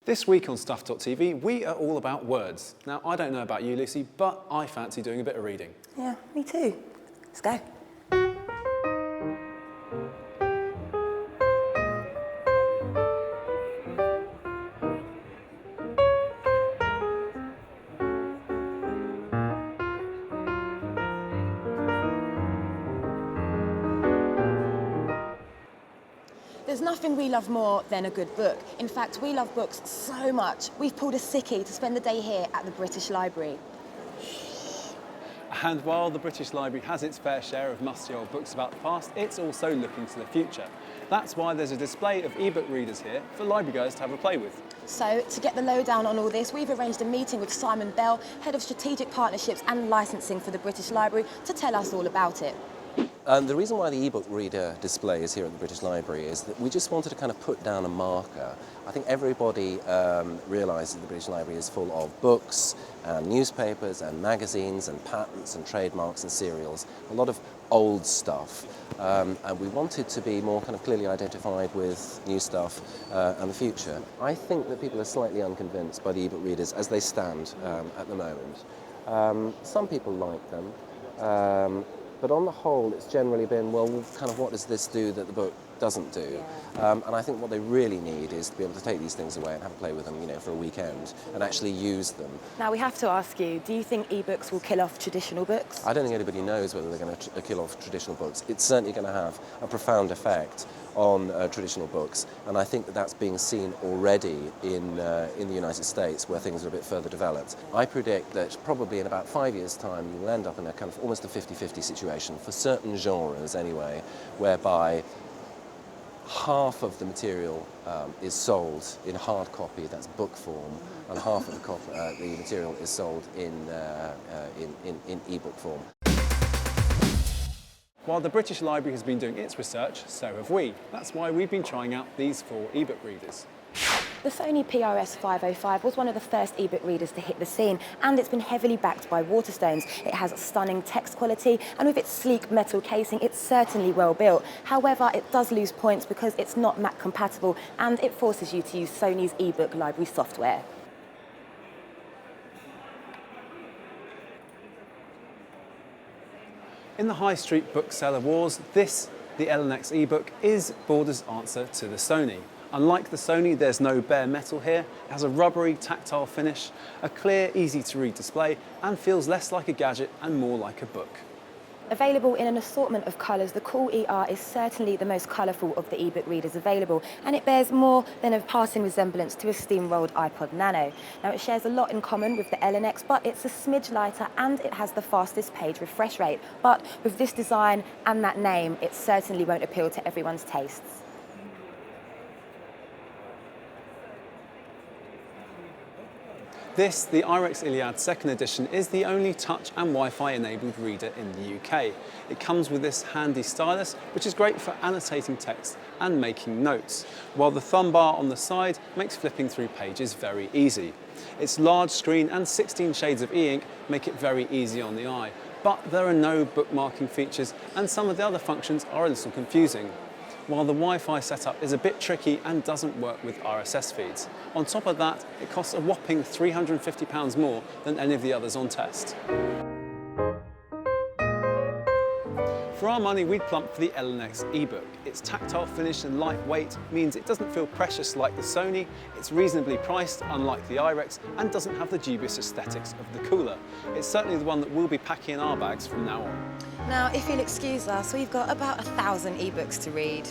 This week on Stuff.tv, we are all about words. Now, I don't know about you, Lucy, but I fancy doing a bit of reading. Yeah, me too. Let's go. There's nothing we love more than a good book. In fact, we love books so much, we've pulled a sickie to spend the day here at the British Library. And while the British Library has its fair share of musty old books about the past, it's also looking to the future. That's why there's a display of ebook readers here for library goers to have a play with. So, to get the lowdown on all this, we've arranged a meeting with Simon Bell, Head of Strategic Partnerships and Licensing for the British Library, to tell us all about it. The reason why the ebook reader display is here at the British Library is that we just wanted to kind of put down a marker. I think everybody realises the British Library is full of books and newspapers and magazines and patents and trademarks and serials, a lot of old stuff. And we wanted to be more kind of clearly identified with new stuff and the future. I think that people are slightly unconvinced by the ebook readers as they stand at the moment. Some people like them. But on the whole, it's generally been, well, kind of what does this do that the book doesn't do? And I think what they really need is to be able to take these things away and have a play with them, you know, for a weekend and actually use them. Now, we have to ask you, do you think ebooks will kill off traditional books? I don't think anybody knows whether they're going to kill off traditional books. It's certainly going to have a profound effect on traditional books, and I think that that's being seen already in the United States, where things are a bit further developed. I predict that probably in about 5 years' time you will end up in a kind of almost a 50-50 situation, for certain genres anyway, whereby half of the material is sold in hard copy, that's book form, and half of the material is sold in ebook form. While the British Library has been doing its research, so have we. That's why we've been trying out these 4 ebook readers. The Sony PRS 505 was one of the first ebook readers to hit the scene, and it's been heavily backed by Waterstones. It has stunning text quality, and with its sleek metal casing, it's certainly well built. However, it does lose points because it's not Mac compatible, and it forces you to use Sony's ebook library software. In the high street bookseller wars, this, the Elonex eBook, is Border's answer to the Sony. Unlike the Sony, there's no bare metal here. It has a rubbery, tactile finish, a clear, easy-to-read display, and feels less like a gadget and more like a book. Available in an assortment of colours, the Cool ER is certainly the most colourful of the ebook readers available, and it bears more than a passing resemblance to a steam-rolled iPod Nano. Now, it shares a lot in common with the Elonex, but it's a smidge lighter and it has the fastest page refresh rate. But with this design and that name, it certainly won't appeal to everyone's tastes. This, the iRex iLiad 2nd edition, is the only touch and Wi-Fi enabled reader in the UK. It comes with this handy stylus, which is great for annotating text and making notes, while the thumb bar on the side makes flipping through pages very easy. Its large screen and 16 shades of e-ink make it very easy on the eye, but there are no bookmarking features and some of the other functions are a little confusing, while the Wi-Fi setup is a bit tricky and doesn't work with RSS feeds. On top of that, it costs a whopping £350 more than any of the others on test. For our money, we'd plump for the Elonex eBook. Its tactile finish and lightweight means it doesn't feel precious like the Sony, it's reasonably priced, unlike the iRex, and doesn't have the dubious aesthetics of the cooler. It's certainly the one that we'll be packing in our bags from now on. Now, if you'll excuse us, we've got about 1,000 ebooks to read.